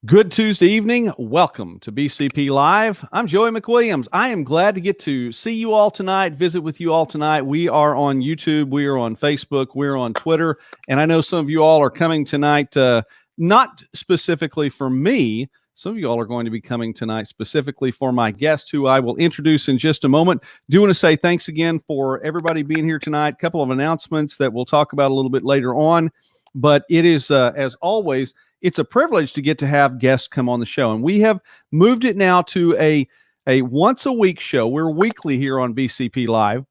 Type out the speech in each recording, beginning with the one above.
Good Tuesday evening. Welcome to BCP Live. I'm Joey McWilliams. I am glad to get to see you all tonight, visit with you all tonight. We are on YouTube, we are on Facebook, we're on Twitter, and I know some of you all are coming tonight, not specifically for me. Some of you all are going to be coming tonight specifically for my guest, who I will introduce in just a moment. Do want to say thanks again for everybody being here tonight. A couple of announcements that we'll talk about a little bit later on, but it is, as always, it's a privilege to get to have guests come on the show. And we have moved it now to a once a week show. We're weekly here on BCP Live,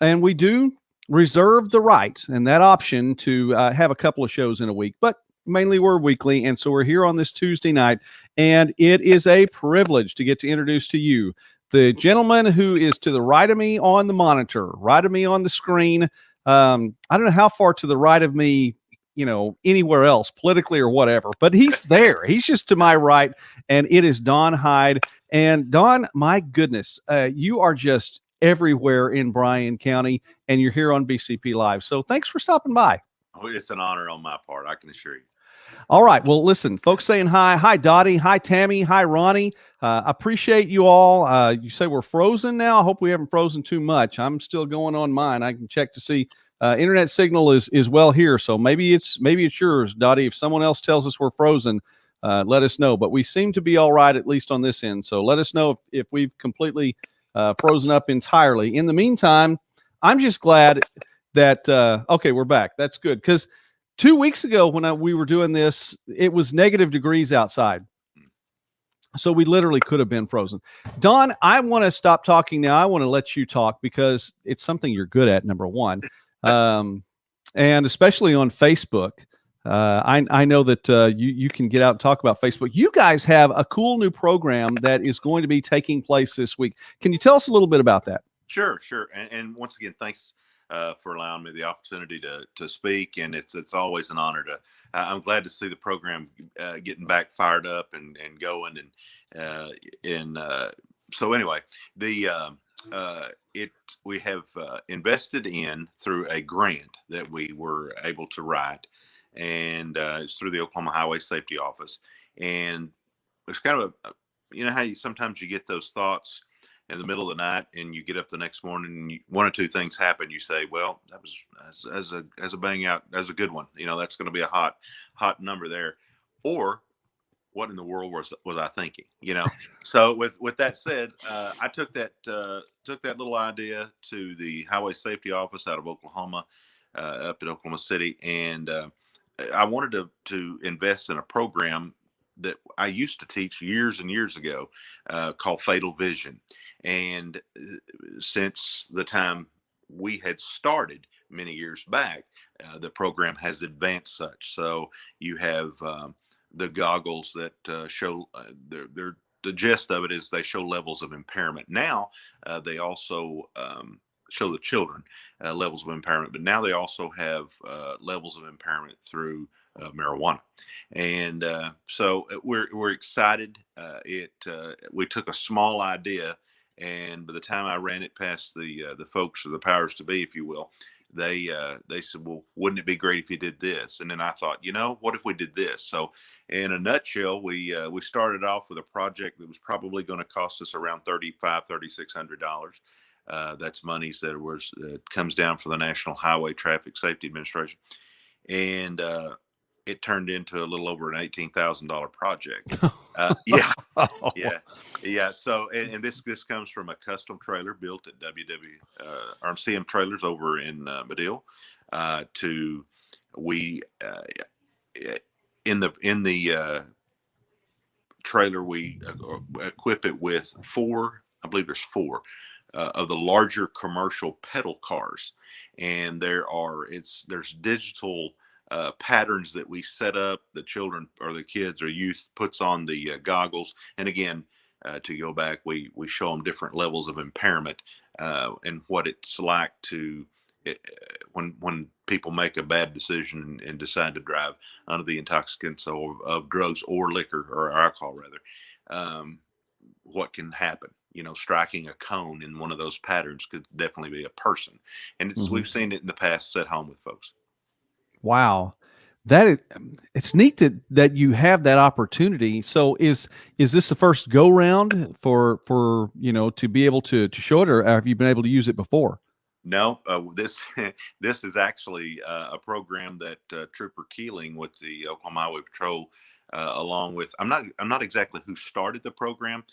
and we do reserve the right and that option to have a couple of shows in a week, but mainly we're weekly. And so we're here on this Tuesday night, and it is a privilege to get to introduce to you the gentleman who is to the right of me on the monitor, right of me on the screen. I don't know how far to the right of me, anywhere else politically or whatever, but he's there. He's just to my right, and it is Don Hyde. And Don, my goodness, you are just everywhere in Bryan County, and you're here on BCP Live. So thanks for stopping by. Oh, it's an honor on my part, I can assure you. All right. Well, listen, folks saying hi. Hi, Dottie. Hi, Tammy. Hi, Ronnie. Appreciate you all. You say we're frozen now. I hope we haven't frozen too much. I'm still going on mine. I can check to see. Internet signal is well here, so maybe it's yours, Dottie. If someone else tells us we're frozen, let us know. But we seem to be all right, at least on this end. So let us know if we've completely frozen up entirely. In the meantime, I'm just glad that okay, we're back. That's good, because 2 weeks ago when we were doing this, it was negative degrees outside. So we literally could have been frozen. Don, I want to stop talking now. I want to let you talk because it's something you're good at, number one. And especially on Facebook. I know that you can get out and talk about Facebook. You guys have a cool new program that is going to be taking place this week. Can you tell us a little bit about that? Sure. And once again, thanks for allowing me the opportunity to speak. And it's always an honor to. I'm glad to see the program getting back fired up and going. So anyway, we have invested in through a grant that we were able to write, and it's through the Oklahoma Highway Safety Office. And it's kind of how sometimes you get those thoughts in the middle of the night, and you get up the next morning, and one or two things happen. You say, "Well, that was as a bang out, as a good one. That's going to be a hot number there," or what in the world was I thinking? So with that said, I took that little idea to the Highway Safety Office out of Oklahoma, up in Oklahoma City, and I wanted to invest in a program that I used to teach years and years ago, called Fatal Vision. And since the time we had started many years back, the program has advanced such. So you have the goggles that show the gist of it is they show levels of impairment. Now they also show the children levels of impairment, but now they also have levels of impairment through marijuana. And so we're excited. We took a small idea, and by the time I ran it past the folks, or the powers to be, if you will, they said, "Well, wouldn't it be great if you did this?" And then I thought, what if we did this? So in a nutshell, we started off with a project that was probably going to cost us around $3,600. That's monies that comes down for the National Highway Traffic Safety Administration. And it turned into a little over an $18,000 project. Yeah. So, and this comes from a custom trailer built at CM Trailers over in Medill. In the trailer, we equip it with four. I believe there's four of the larger commercial pedal cars, and there's digital patterns that we set up. The children or the kids or youth puts on the goggles, and again, to go back, we show them different levels of impairment and what it's like when people make a bad decision and decide to drive under the intoxicants of drugs or liquor or alcohol rather. What can happen? Striking a cone in one of those patterns could definitely be a person, and we've seen it in the past at home with folks. Wow. It's neat that you have that opportunity. So is this the first go round for to be able to show it, or have you been able to use it before? No, this this is actually a program that Trooper Keeling with the Oklahoma Highway Patrol, along with I'm not exactly who started the program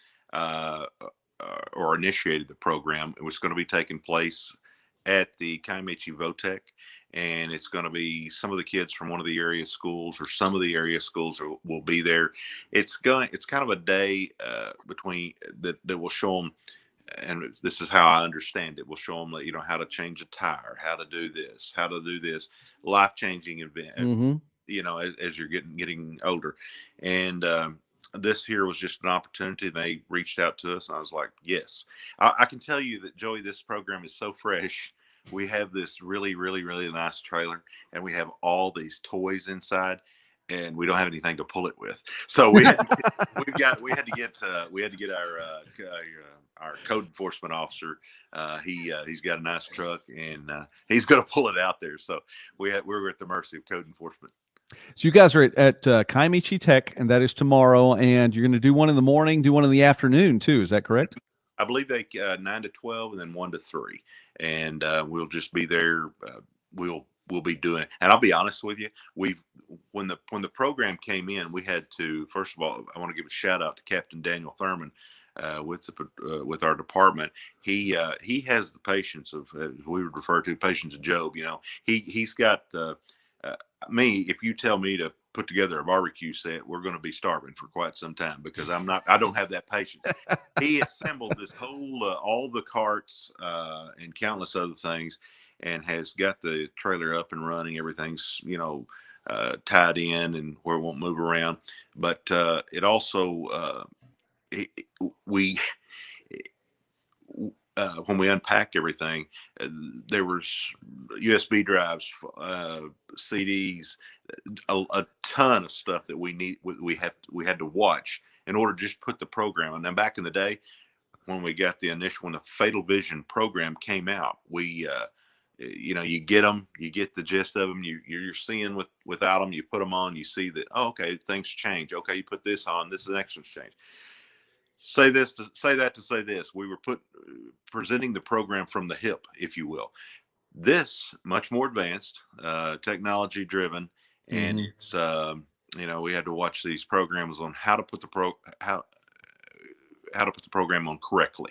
or initiated the program. It was going to be taking place at the Kiamichi Votech, and it's going to be some of the kids from one of the area schools, or some of the area schools will be there. It's kind of a day between that will show them, and this is how I understand it. We'll show them that, how to change a tire, how to do this life-changing event, Mm-hmm. as you're getting older. And this here was just an opportunity. They reached out to us, and I was like, yes. I can tell you that, Joey, this program is so fresh. We have this really, really, really nice trailer, and we have all these toys inside, and we don't have anything to pull it with. So we had to get our code enforcement officer. He's got a nice truck, and he's going to pull it out there. So we're at the mercy of code enforcement. So you guys are at Kiamichi Tech, and that is tomorrow, and you're going to do one in the morning, do one in the afternoon too. Is that correct? I believe they 9 to 12 and then 1 to 3, and we'll just be there. We'll be doing it. And I'll be honest with you, when the program came in, we had to, first of all, I want to give a shout out to Captain Daniel Thurman with our department. He has the patience of, as we would refer to, patience of Job. He's got me. If you tell me to put together a barbecue set, we're going to be starving for quite some time, because I don't have that patience. He assembled this whole all the carts and countless other things, and has got the trailer up and running. Everything's tied in and where it won't move around. But it also when we unpacked everything, there was USB drives, CDs, a ton of stuff that we had to watch in order to just put the program. And then back in the day, when the Fatal Vision program came out, we you get them, you get the gist of them. You're seeing without them, you put them on, you see that, oh, okay, things change. Okay, you put this on, this is an extra change. Say this to say that to say this. We were presenting the program from the hip, if you will. This much more advanced, technology driven, and it's we had to watch these programs on how to put the program on correctly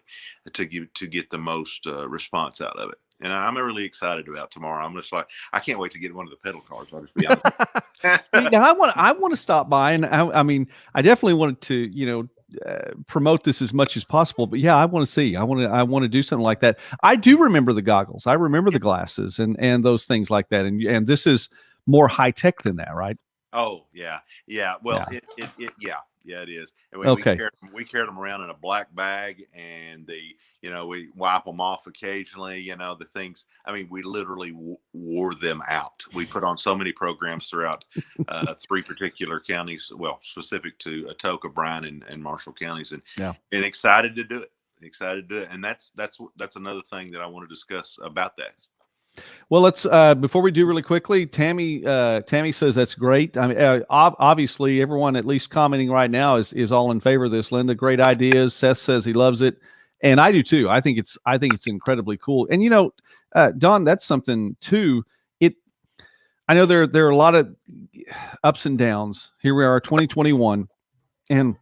to get the most response out of it. And I'm really excited about tomorrow. I'm just like, I can't wait to get one of the pedal cars. I'll just be honest. Now I want to stop by, and I mean, I definitely wanted to promote this as much as possible. But yeah, I want to see. I want to do something like that. I do remember the goggles. I remember the glasses and those things like that. And this is more high tech than that, right? Oh yeah. Well, yeah. Yeah, it is. And Okay. we carried them around in a black bag, and we wipe them off occasionally. The things. I mean, we literally wore them out. We put on so many programs throughout 3 particular counties, well, specific to Atoka, Bryan, and Marshall counties, and excited to do it. And that's another thing that I want to discuss about that. Well, let's before we do really quickly, Tammy says that's great. I mean, obviously, everyone at least commenting right now is all in favor of this. Linda, great ideas. Seth says he loves it, and I do too. I think it's incredibly cool. And Don, that's something too. I know there are a lot of ups and downs. Here we are, 2021, and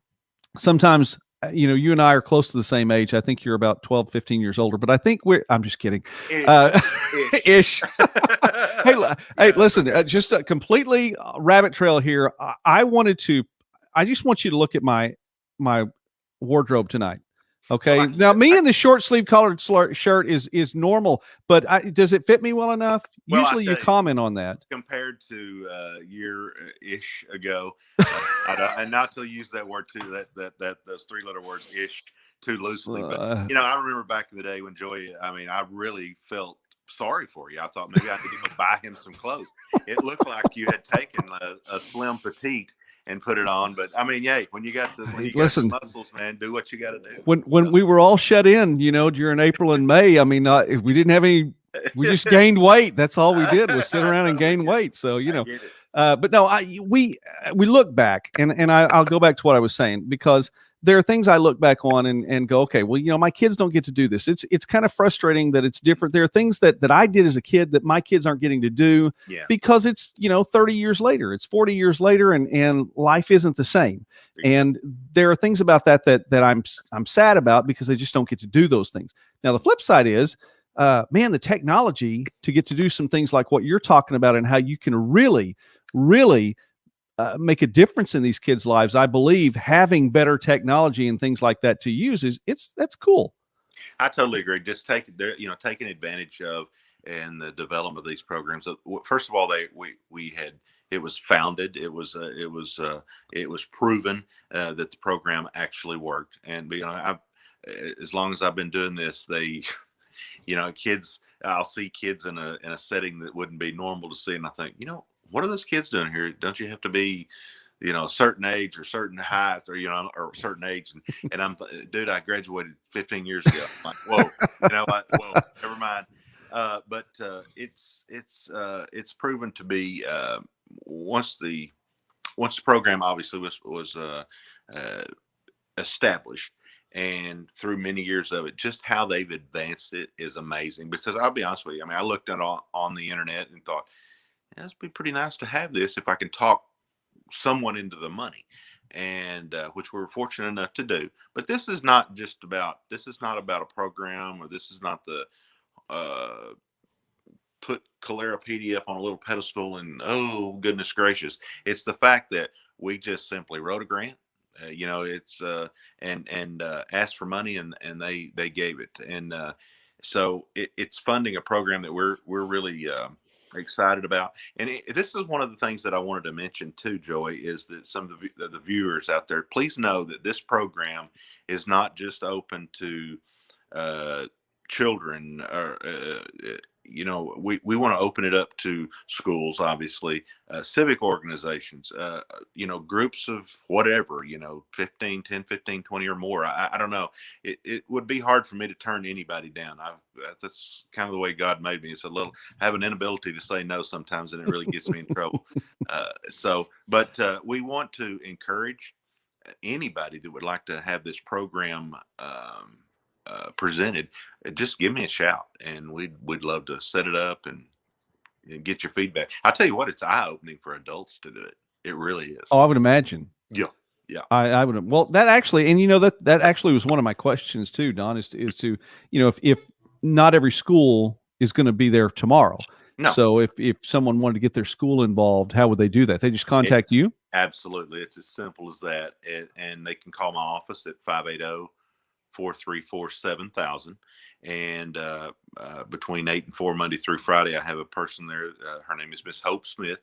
sometimes. You and I are close to the same age. I think you're about 12, 15 years older, but I think I'm just kidding. Ish. Hey, listen, just a completely rabbit trail here. I just want you to look at my wardrobe tonight. Okay. Now, me in the short sleeve collared shirt is normal, but does it fit me well enough? Well, usually you comment on that. Compared to a year-ish ago, and not to use that word too, that those 3-letter words "ish" too loosely. But I remember back in the day when Joey, I really felt sorry for you. I thought maybe I could go buy him some clothes. It looked like you had taken a slim petite and put it on, but I mean, yeah, when you got the muscles, man, do what you got to do. When we were all shut in, during April and May, I mean, if we didn't have any, we just gained weight. That's all we did was sit around and gain weight. So But no, we look back, and I'll go back to what I was saying, because there are things I look back on and go, okay, well, my kids don't get to do this. It's kind of frustrating that it's different. There are things that I did as a kid that my kids aren't getting to do, because it's 30 years later, it's 40 years later, and life isn't the same. And there are things about that I'm sad about, because they just don't get to do those things. Now, the flip side is, man, the technology to get to do some things like what you're talking about, and how you can really make a difference in these kids' lives. I believe having better technology and things like that to use that's cool. I totally agree. Just taking advantage of and the development of these programs. First of all, it was founded. It was proven that the program actually worked. And as long as I've been doing this, kids. I'll see kids in a setting that wouldn't be normal to see, and I think, what are those kids doing here? Don't you have to be, a certain age or certain height, or or a certain age? And I'm, dude, I graduated 15 years ago. I'm like, whoa, whoa, never mind. But it's proven to be once the program obviously was established, and through many years of it, just how they've advanced it is amazing. Because I'll be honest with you, I looked at it on the internet and thought, it'd be pretty nice to have this if I can talk someone into the money, and which we're fortunate enough to do. But this is not about a program, or this is not the put Calerapedia up on a little pedestal and, oh goodness gracious. It's the fact that we just simply wrote a grant. It's and asked for money, and they gave it, and so it's funding a program that we're really excited about. And this is one of the things that I wanted to mention too, Joey, is that some of the viewers out there, please know that this program is not just open to children, or we want to open it up to schools, obviously, civic organizations, groups of whatever, 10, 15, 20 or more. I don't know. It would be hard for me to turn anybody down. That's kind of the way God made me. I have an inability to say no sometimes, and it really gets me in trouble. But we want to encourage anybody that would like to have this program presented. Just give me a shout, and we'd love to set it up and get your feedback. I tell you what, it's eye-opening for adults to do it. It really is. Oh, I would imagine. Yeah. I would. Well, that actually, and that actually was one of my questions too, Don, is to if not every school is going to be there tomorrow. No. So if someone wanted to get their school involved, how would they do that? They just contact you? Absolutely. It's as simple as that. And they can call my office at 580-434-7000, and between 8 and 4 Monday through Friday, I have a person there. Her name is Miss Hope Smith,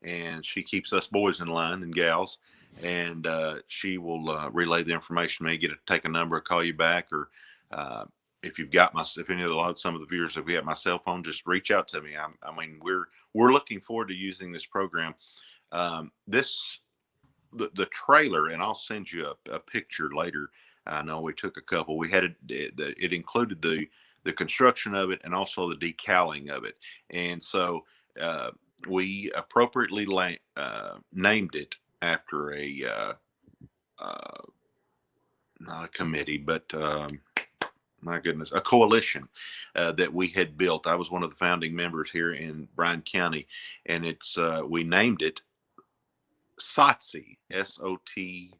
and she keeps us boys in line and gals, and she will relay the information to me, take a number, call you back, or if some of the viewers, if we have my cell phone, just reach out to me. We're looking forward to using this program. The trailer, and I'll send you a picture later. I know we took a couple. We had it included the construction of it, and also the decaling of it. And so we appropriately named it after not a committee, but my goodness, a coalition that we had built. I was one of the founding members here in Bryan County, and we named it SOTC, SOTSC.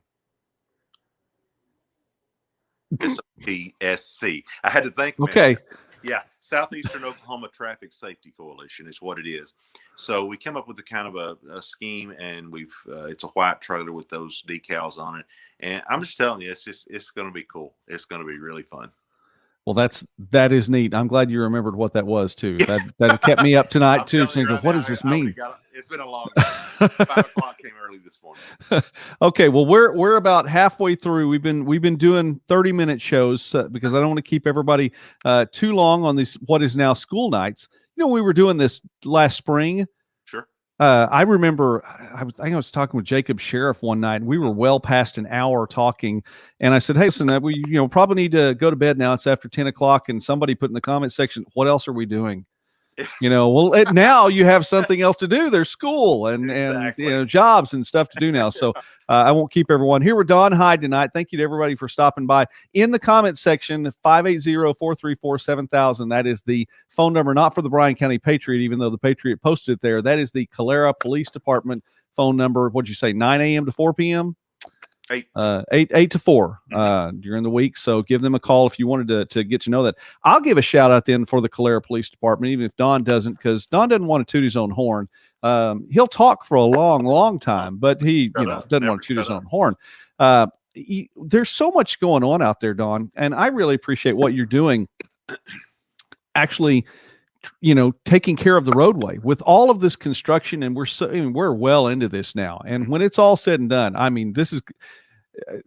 I had to think. Okay. Yeah, Southeastern Oklahoma Traffic Safety Coalition is what it is. So we came up with a kind of a scheme, and it's a white trailer with those decals on it. And I'm just telling you, it's going to be cool. It's going to be really fun. Well, that is neat. I'm glad you remembered what that was too. That kept me up tonight too. Thinking, what does this mean? It's been a long time. 5 o'clock came early this morning. Okay, well, we're about halfway through. We've been doing 30-minute shows because I don't want to keep everybody too long on these what is now school nights. We were doing this last spring. Sure. I remember I was talking with Jacob Sheriff one night, and we were well past an hour talking. And I said, hey, listen, we probably need to go to bed now. It's after 10 o'clock. And somebody put in the comment section, what else are we doing? Well, now you have something else to do. There's school and Exactly. jobs and stuff to do now. So I won't keep everyone here with Don Hyde tonight. Thank you to everybody for stopping by. In the comments section, 580-434-7000. That is the phone number, not for the Bryan County Patriot, even though the Patriot posted it there. That is the Calera Police Department phone number. What'd you say, 9 a.m. to 4 p.m.? 8 to 4 during the week. So give them a call if you wanted to get to know that. I'll give a shout out then for the Calera Police Department, even if Don doesn't, because Don doesn't want to toot his own horn. He'll talk for a long time, but he doesn't want to toot his own horn. There's so much going on out there, Don, and I really appreciate what you're doing. Actually, taking care of the roadway with all of this construction, and we're well into this now. And when it's all said and done, I mean, this is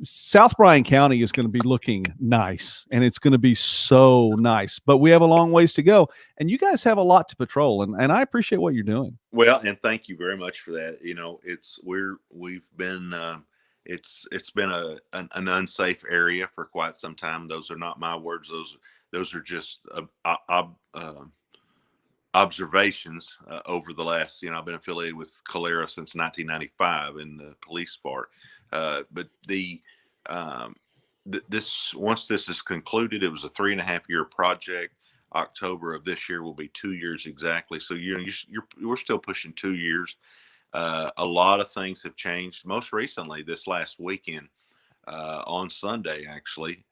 South Bryan County is going to be looking nice, and it's going to be so nice. But we have a long ways to go, and you guys have a lot to patrol, and I appreciate what you're doing. Well, and thank you very much for that. It's been an unsafe area for quite some time. Those are not my words. Those are just observations over the last, I've been affiliated with Calera since 1995 in the police part. But once this is concluded, it was a 3.5-year project. October of this year will be 2 years exactly. So, we're still pushing 2 years. A lot of things have changed. Most recently, this last weekend, on Sunday, actually,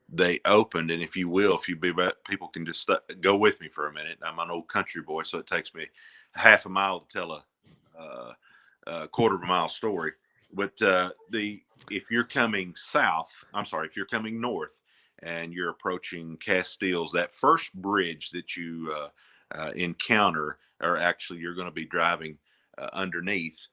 they opened, and if people can just go with me for a minute. I'm an old country boy, so it takes me half a mile to tell a quarter of a mile story. But if you're coming if you're coming north and you're approaching Castiles, that first bridge that you encounter, or actually you're going to be driving underneath,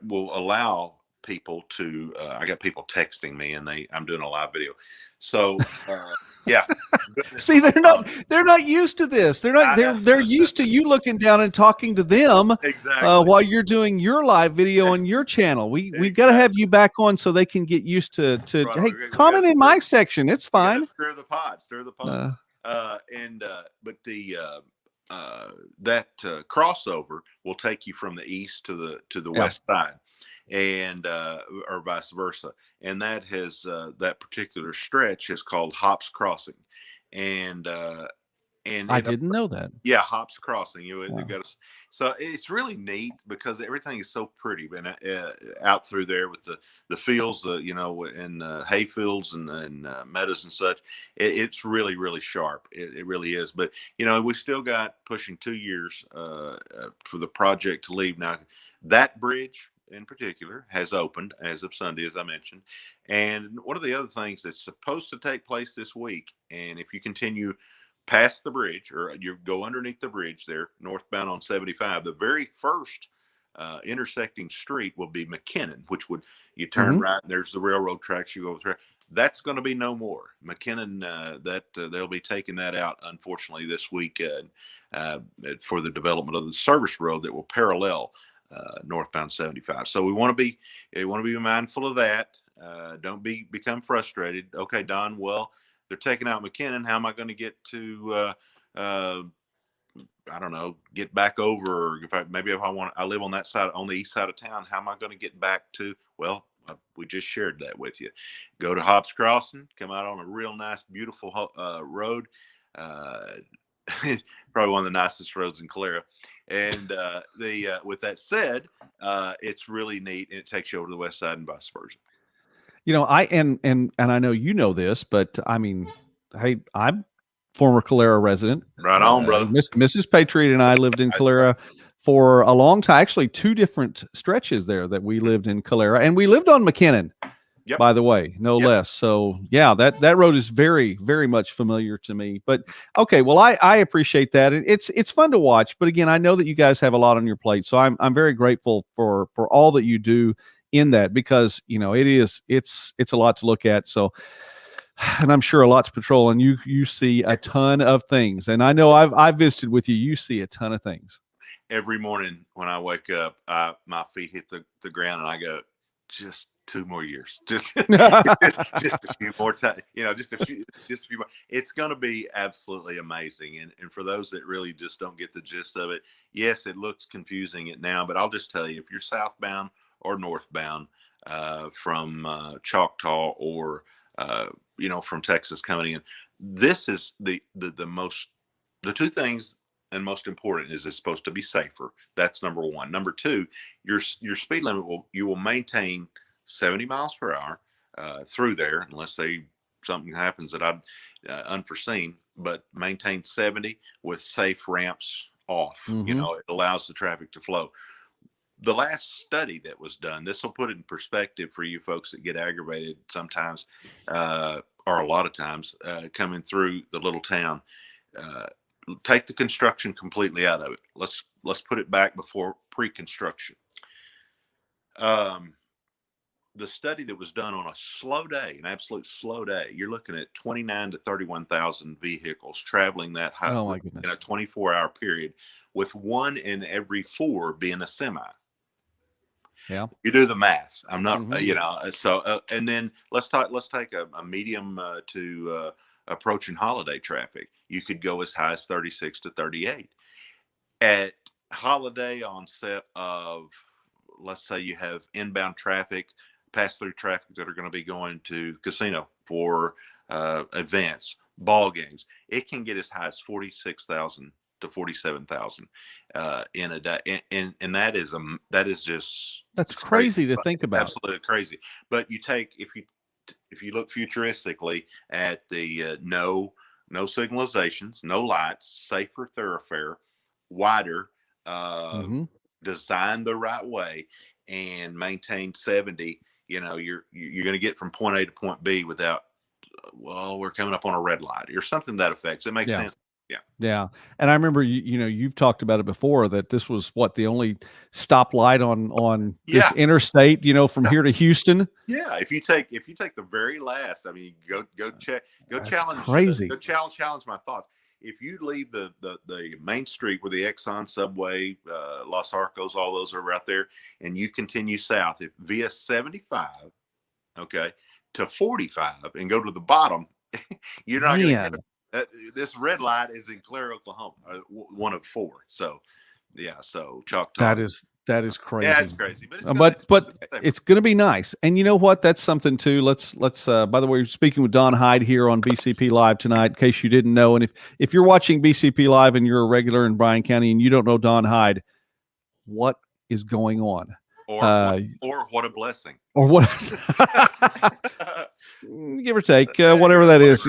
will allow people to I got people texting me, and I'm doing a live video, so yeah. See, they're not used to this. They're used to you looking down and talking to them exactly while you're doing your live video on your channel. We've got to have you back on so they can get used to right. Hey, comment in my section, it's fine. Stir the pot but that crossover will take you from the east to the west side, and or vice versa. And that that particular stretch is called Hops Crossing, and I didn't know that. Yeah, Hops Crossing. Wow. So it's really neat because everything is so pretty, and out through there with the fields, and hay fields and meadows and such. It's really, really sharp. It really is. But we still got pushing 2 years for the project to leave. Now, that bridge in particular has opened as of Sunday, as I mentioned. And one of the other things that's supposed to take place this week, and if you continue past the bridge, or you go underneath the bridge there, northbound on 75, the very first intersecting street will be McKinnon, which you turn right, and there's the railroad tracks, you go through. That's going to be no more. McKinnon, they'll be taking that out, unfortunately, this week for the development of the service road that will parallel northbound 75. So we want to be mindful of that. Don't become frustrated. Okay, Don, well, they're taking out McKinnon. How am I going to get to, I don't know, get back over? Or if I live on that side, on the east side of town, how am I going to get back to? Well, we just shared that with you. Go to Hops Crossing, come out on a real nice, beautiful road. Probably one of the nicest roads in Calera. And with that said, it's really neat, and it takes you over to the west side and vice versa. And I know you know this, but I mean, hey, I'm former Calera resident. Right on, brother. Mrs. Patriot and I lived in Calera for a long time. Actually, 2 different stretches there that we lived in Calera, and we lived on McKinnon. Yep. By the way, no less. So yeah, that road is very, very much familiar to me. But okay, well, I appreciate that. It's fun to watch. But again, I know that you guys have a lot on your plate, so I'm very grateful for all that you do in that, because it's a lot to look at. So, and I'm sure a lot to patrol, and you see a ton of things. And I know I've visited with you. You see a ton of things. Every morning when I wake up, my feet hit the ground, and I go, just 2 more years, just just a few more time, just a few more. It's going to be absolutely amazing. And for those that really just don't get the gist of it, yes, it looks confusing at now, but I'll just tell you, if you're southbound or northbound from Choctaw or from Texas coming in, this is the two things and most important is it's supposed to be safer. That's number one. Number two, your speed limit you will maintain 70 miles per hour through there, unless something happens that I'd unforeseen, but maintain 70 with safe ramps off. Mm-hmm. It allows the traffic to flow. The last study that was done, this will put it in perspective for you folks that get aggravated sometimes, or a lot of times, coming through the little town. Take the construction completely out of it. Let's put it back before pre-construction. The study that was done on a slow day, an absolute slow day, you're looking at 29 to 31,000 vehicles traveling that high Oh my goodness. in a 24-hour period, with 1 in every 4 being a semi. Yeah, you do the math. I'm not, Mm-hmm. So, and then let's take a medium to approaching holiday traffic. You could go as high as 36 to 38 at holiday onset of, let's say you have inbound traffic, pass through traffic that are going to be going to casino for events, ball games. It can get as high as 46,000 to 47,000 in a day, and that is just that's crazy to think about. Absolutely crazy. But if you look futuristically at the no signalizations, no lights, safer thoroughfare, wider, designed the right way, and maintain 70, you're going to get from point A to point B without, we're coming up on a red light or something that affects. It makes sense. Yeah. And I remember, you've talked about it before, that this was the only stoplight on this interstate, from here to Houston. Yeah. If you take the very last, go check, That's challenge, crazy. Challenge my thoughts. If you leave the main street where the Exxon subway, Los Arcos, all those are right there, and you continue south via 75, to 45 and go to the bottom, you're not going to get this red light is in Clare, Oklahoma, one of 4. So, so Choctaw. That is crazy. Yeah, it's crazy, but it's going to be nice. And you know what? That's something too. Let's. By the way, we're speaking with Don Hyde here on BCP Live tonight, in case you didn't know. And if you're watching BCP Live and you're a regular in Bryan County and you don't know Don Hyde, what is going on? Or what a blessing. Or what? Give or take, whatever that is,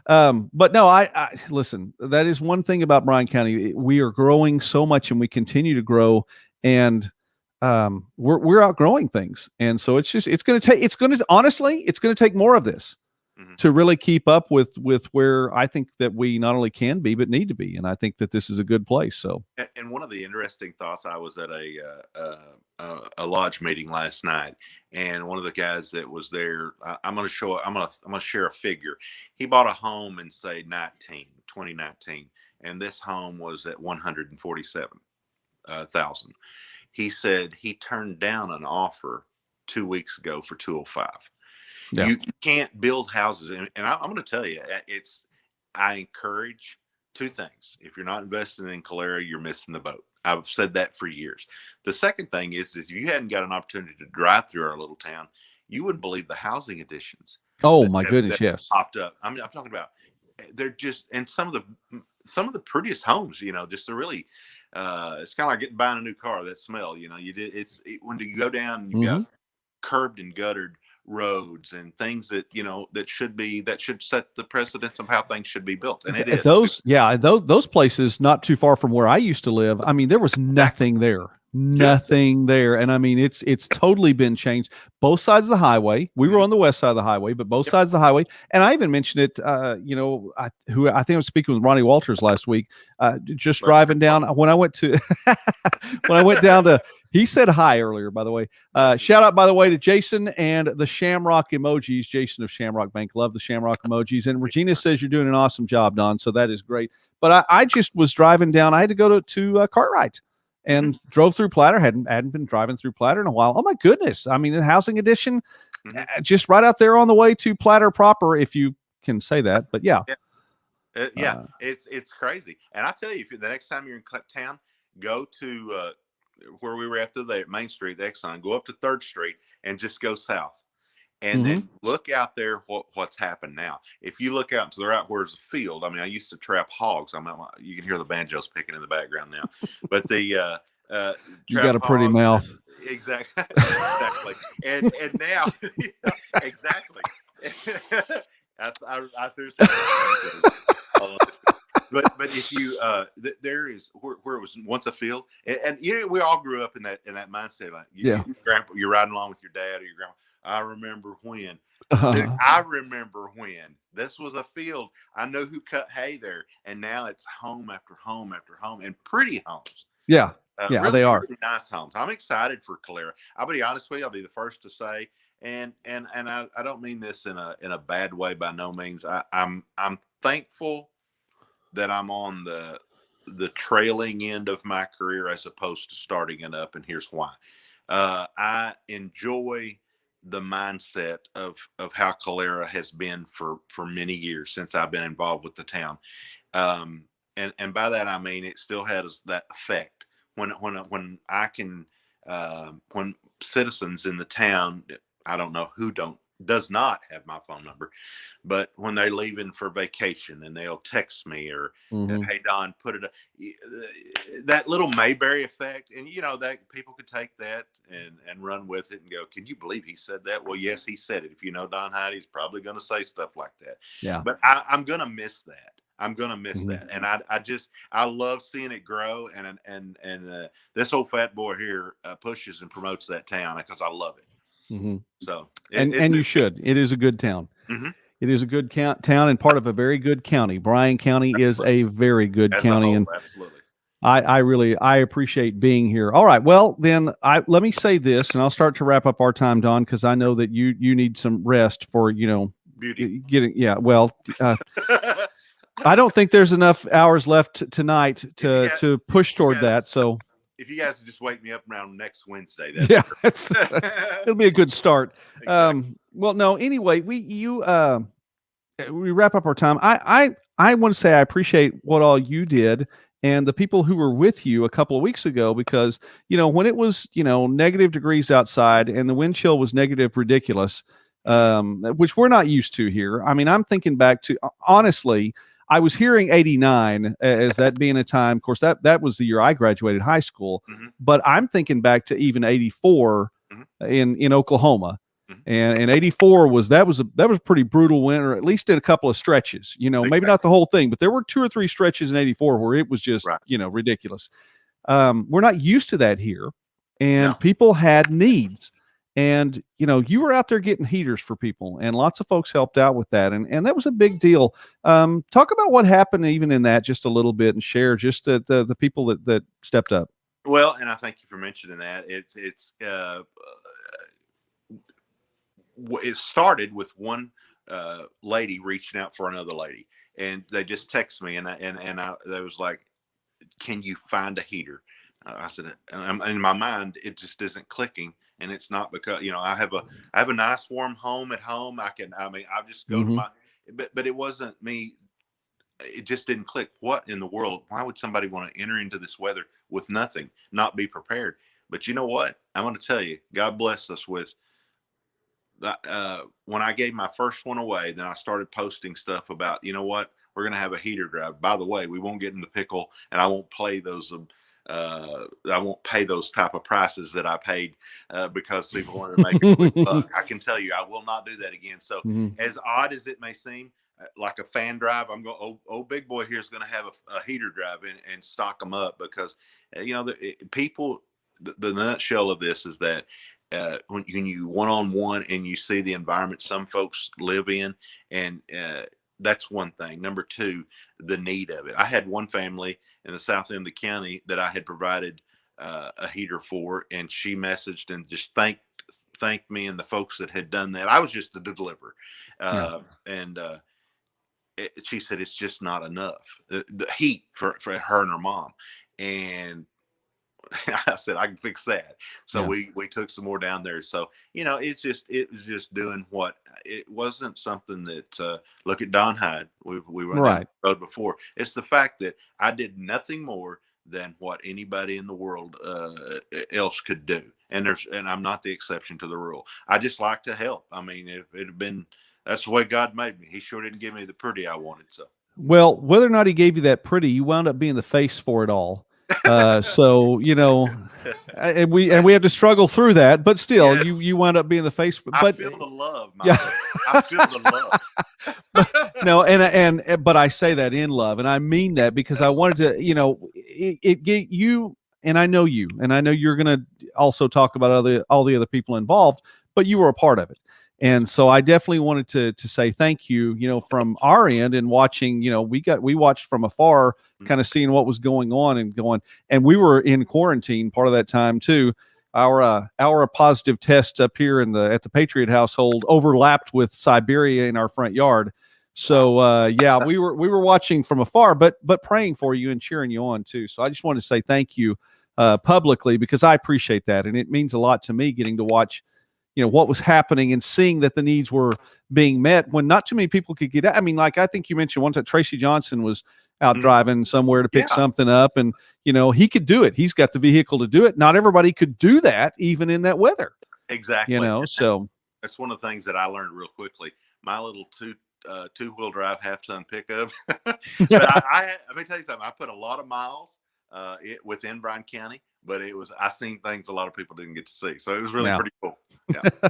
But no, I listen. That is one thing about Bryan County. We are growing so much, and we continue to grow, and we're outgrowing things. And so it's going to take more of this to really keep up with where I think that we not only can be but need to be. And I think that this is a good place. So, and one of the interesting thoughts, I was at a lodge meeting last night, and one of the guys that was there, I'm going to share a figure. He bought a home in, say, 2019, and this home was at 147,000. He said he turned down an offer 2 weeks ago for 205. Yeah. You can't build houses, and I'm going to tell you, I encourage 2 things. If you're not investing in Calera, you're missing the boat. I've said that for years. The second thing is if you hadn't got an opportunity to drive through our little town, you wouldn't believe the housing additions. Oh my goodness, yes, popped up. I'm talking about, they're just, and some of the prettiest homes. Just they're really. It's kind of like buying a new car. That smell. When you go down, you've got curbed and guttered roads and things that should set the precedence of how things should be built, and it is those places not too far from where I used to live. There was nothing there, and it's totally been changed. Both sides of the highway. We were on the west side of the highway, but both sides of the highway. And I even mentioned it. I think I was speaking with Ronnie Walters last week. Just driving down when I went to down to. He said hi earlier, by the way. Shout out, by the way, to Jason and the Shamrock emojis. Jason of Shamrock Bank. Love the Shamrock emojis. And Regina says you're doing an awesome job, Don. So that is great. But I just was driving down. I had to go to Cartwright. and drove through Platter. Hadn't been driving through Platter in a while. Oh my goodness! I mean, the housing edition, just right out there on the way to Platter proper, if you can say that. But yeah, it's crazy. And I tell you, if the next time you're in town, go to where we were at the Main Street, the Exxon. Go up to 3rd Street and just go south. And then look out there what's happened now. If you look out to the right, where's the field? I mean, I used to trap hogs. You can hear the banjos picking in the background now. But the you got a pretty mouth. Exactly. Exactly. And now exactly. I seriously but if you there is where it was once a field, and you know, we all grew up in that mindset, like you're riding along with your dad or your grandma. I remember when dude, I remember when this was a field. I know who cut hay there, and now it's home after home after home, and pretty homes. Really, they are really nice homes. I'm excited for Calera. I'll be honest with you. I'll be the first to say, and I don't mean this in a bad way by no means. I'm thankful that I'm on the trailing end of my career as opposed to starting it up, and here's why. I enjoy the mindset of how Calera has been for many years since I've been involved with the town. And by that, I mean, it still has that effect when I can, when citizens in the town, I don't know who does not have my phone number, but when they're leaving for vacation and they'll text me or, hey, Don, put it, that little Mayberry effect. And, you know, that people could take that and run with it and go, can you believe he said that? Well, yes, he said it. If you know Don Hyde, he's probably going to say stuff like that. Yeah. But I'm going to miss that. I'm going to miss that. And I love seeing it grow. And this old fat boy here pushes and promotes that town because I love it. So, and you should. It is a good town. It is a good town and part of a very good county. Bryan County is a very good county, and absolutely. I appreciate being here. All right, well then, let me say this, and I'll start to wrap up our time, Don, because I know that you need some rest for beauty getting. Yeah, well, I don't think there's enough hours left tonight to push toward that. So. If you guys just wake me up around next Wednesday, it'll be a good start. Exactly. Well, no, anyway, we wrap up our time. I want to say I appreciate what all you did and the people who were with you a couple of weeks ago, because, when it was, negative degrees outside and the wind chill was negative ridiculous, which we're not used to here. I mean, I'm thinking back to, honestly, I was hearing 89 as that being a time. Of course, that was the year I graduated high school. But I'm thinking back to even 84 in Oklahoma, and 84 was a pretty brutal winter, at least in a couple of stretches. Maybe not the whole thing, but there were 2 or 3 stretches in 84 where it was just ridiculous. We're not used to that here, and people had needs. And, you were out there getting heaters for people, and lots of folks helped out with that. And that was a big deal. Talk about what happened even in that just a little bit, and share just the people that stepped up. Well, and I thank you for mentioning that. It started with one lady reaching out for another lady, and they just texted me, and they was like, can you find a heater? I said, in my mind, it just isn't clicking. And it's not because, I have a nice warm home at home. I'll just go to my, but it wasn't me. It just didn't click. What in the world? Why would somebody want to enter into this weather with nothing, not be prepared? But you know what? I'm going to tell you, God bless us with that. When I gave my first one away, then I started posting stuff about, what, we're going to have a heater drive. By the way, we won't get in the pickle, and I won't play those. I won't pay those type of prices that I paid because people wanted to make a quick buck. I can tell you, I will not do that again. So as odd as it may seem, like a fan drive, I'm going, old big boy here is going to have a heater drive and stock them up because, people, the nutshell of this is that when you one-on-one and you see the environment some folks live in, and that's one thing. Number 2, the need of it. I had one family in the south end of the county that I had provided a heater for, and she messaged and just thanked me and the folks that had done that. I was just a deliverer. And she said, it's just not enough. The heat for her and her mom. And I said, I can fix that. So Yeah. we took some more down there. So, it was just doing what it wasn't something that, look at Don Hyde. We went down Right. the road before. It's the fact that I did nothing more than what anybody in the world else could do. And I'm not the exception to the rule. I just like to help. I mean, if it had been, that's the way God made me. He sure didn't give me the pretty I wanted. So. Well, whether or not he gave you that pretty, you wound up being the face for it all. So and we have to struggle through that, but still, Yes, you wound up being the face. I But feel the love, my yeah, brother. I feel the but love. no, but I say that in love, and I mean that because I wanted to, it get you, and I know you, and I know you're going to also talk about all the other people involved, but you were a part of it. Yes, And so I definitely wanted to say thank you, from our end and watching, we watched from afar, kind of seeing what was going on and we were in quarantine part of that time too. Our positive test up here at the Patriot household overlapped with Siberia in our front yard. So wow. yeah, we were watching from afar, but praying for you and cheering you on too. So I just wanted to say thank you publicly because I appreciate that, and it means a lot to me getting to watch what was happening and seeing that the needs were being met when not too many people could get out. I mean, like I think you mentioned once that Tracy Johnson was out Mhm. driving somewhere to pick Yeah, something up, and he could do it. He's got the vehicle to do it. Not everybody could do that even in that weather. exactly. So That's one of the things that I learned real quickly. My little two-wheel drive half-ton pickup. But let me tell you something. I put a lot of miles within Bryan County, but I seen things a lot of people didn't get to see. So it was really yeah. pretty cool. Yeah.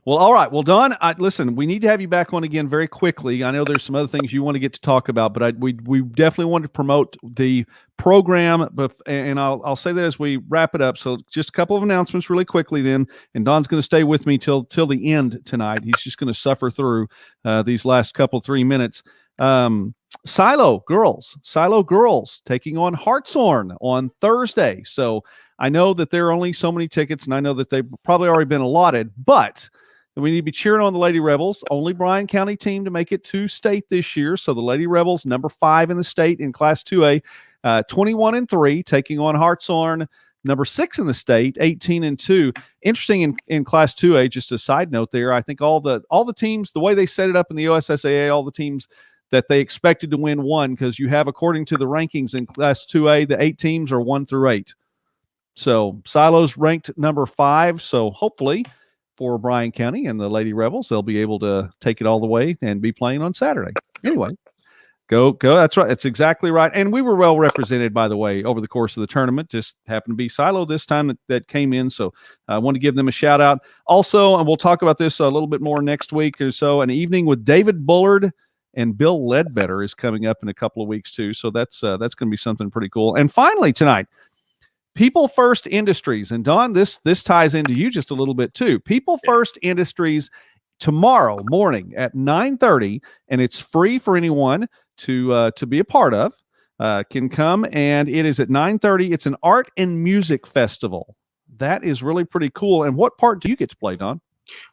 Well, all right. Well, Don, listen, we need to have you back on again very quickly. I know there's some other things you want to get to talk about, but we definitely want to promote the program. And I'll say that as we wrap it up. So just a couple of announcements really quickly then. And Don's going to stay with me till the end tonight. He's just going to suffer through these last 3 minutes. Silo girls taking on Hartshorn on Thursday. So I know that there are only so many tickets, and I know that they've probably already been allotted, but we need to be cheering on the Lady Rebels. Only Bryan County team to make it to state this year. So the Lady Rebels, number 5 in the state in Class 2A, 21-3, taking on Hartshorn, number 6 in the state, 18-2. Interesting in Class 2A. Just a side note there. I think all the teams, the way they set it up in the OSSAA, all the teams that they expected to won because you have, according to the rankings in Class 2A, the 8 teams are 1 through 8. So Silo's ranked number 5. So hopefully for Bryan County and the Lady Rebels, they'll be able to take it all the way and be playing on Saturday. Anyway, go. That's right. That's exactly right. And we were well represented, by the way, over the course of the tournament. Just happened to be Silo this time that came in. So I want to give them a shout out. Also, and we'll talk about this a little bit more next week or so, an evening with David Bullard and Bill Ledbetter is coming up in a couple of weeks too. So that's going to be something pretty cool. And finally tonight, People First Industries. And Don, this ties into you just a little bit too. People First Industries tomorrow morning at 9:30, and it's free for anyone to be a part of. Can come, and it is at 9:30. It's an art and music festival. That is really pretty cool. And what part do you get to play, Don?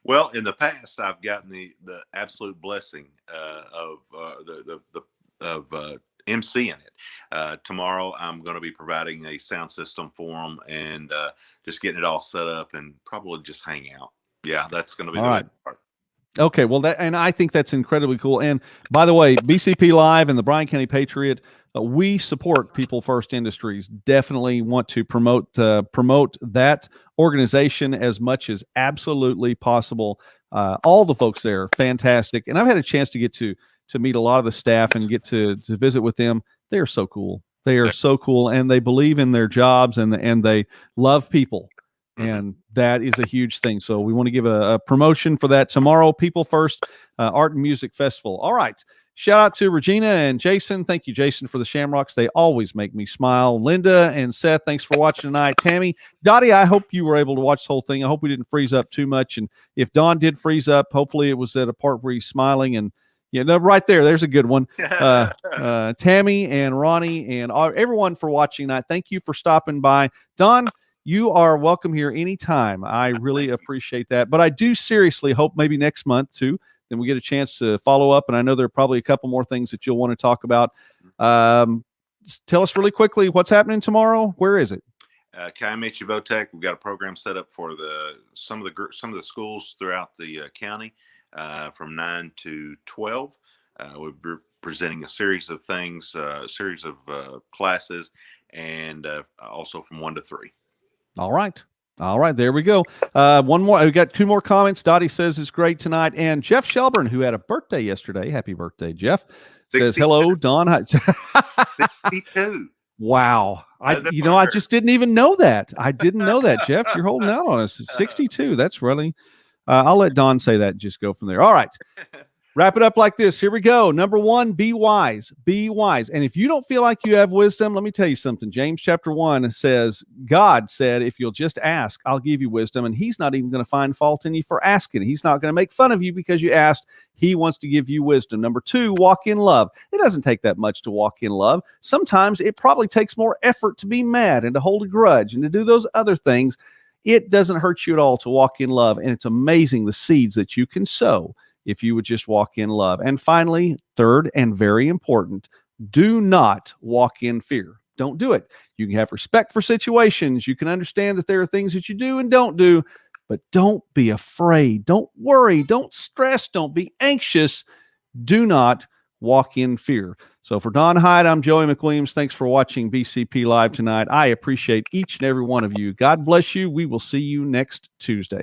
Well, in the past, I've gotten the absolute blessing of MC in it. Tomorrow, I'm going to be providing a sound system for them and just getting it all set up and probably just hang out. Yeah, that's going to be the part. Okay, well, and I think that's incredibly cool. And by the way, BCP Live and the Bryan County Patriot, we support People First Industries. Definitely want to promote that organization as much as absolutely possible. All the folks there are fantastic, and I've had a chance to get to meet a lot of the staff and get to visit with them. They are so cool. They are so cool, and they believe in their jobs and they love people. And that is a huge thing. So we want to give a promotion for that tomorrow. People First Art and Music Festival. All right. Shout out to Regina and Jason. Thank you, Jason, for the Shamrocks. They always make me smile. Linda and Seth, thanks for watching tonight. Tammy, Dottie, I hope you were able to watch the whole thing. I hope we didn't freeze up too much. And if Don did freeze up, hopefully it was at a part where he's smiling. And right there's a good one. Tammy and Ronnie and everyone for watching tonight. Thank you for stopping by. Don, you are welcome here anytime. I really appreciate that. But I do seriously hope maybe next month, too, then we get a chance to follow up. And I know there are probably a couple more things that you'll want to talk about. Tell us really quickly what's happening tomorrow. Where is it? Calumet Votech, we've got a program set up for some of the schools throughout the county from 9 to 12. We're presenting a series of things, a series of classes, and also from 1 to 3. All right. All right, there we go. One more. We got 2 more comments. Dottie says it's great tonight. And Jeff Shelburne, who had a birthday yesterday, happy birthday, Jeff, says, 62. hello, Don. 62. Wow. I just didn't even know that. I didn't know that, Jeff. You're holding out on us. 62. That's really, I'll let Don say that and just go from there. All right. Wrap it up like this. Here we go. Number 1, be wise. Be wise. And if you don't feel like you have wisdom, let me tell you something. James chapter 1 says, God said, if you'll just ask, I'll give you wisdom. And he's not even going to find fault in you for asking. He's not going to make fun of you because you asked. He wants to give you wisdom. Number 2, walk in love. It doesn't take that much to walk in love. Sometimes it probably takes more effort to be mad and to hold a grudge and to do those other things. It doesn't hurt you at all to walk in love. And it's amazing the seeds that you can sow if you would just walk in love. And finally, third and very important, do not walk in fear. Don't do it. You can have respect for situations. You can understand that there are things that you do and don't do, but don't be afraid. Don't worry. Don't stress. Don't be anxious. Do not walk in fear. So for Don Hyde, I'm Joey McWilliams. Thanks for watching BCP Live tonight. I appreciate each and every one of you. God bless you. We will see you next Tuesday.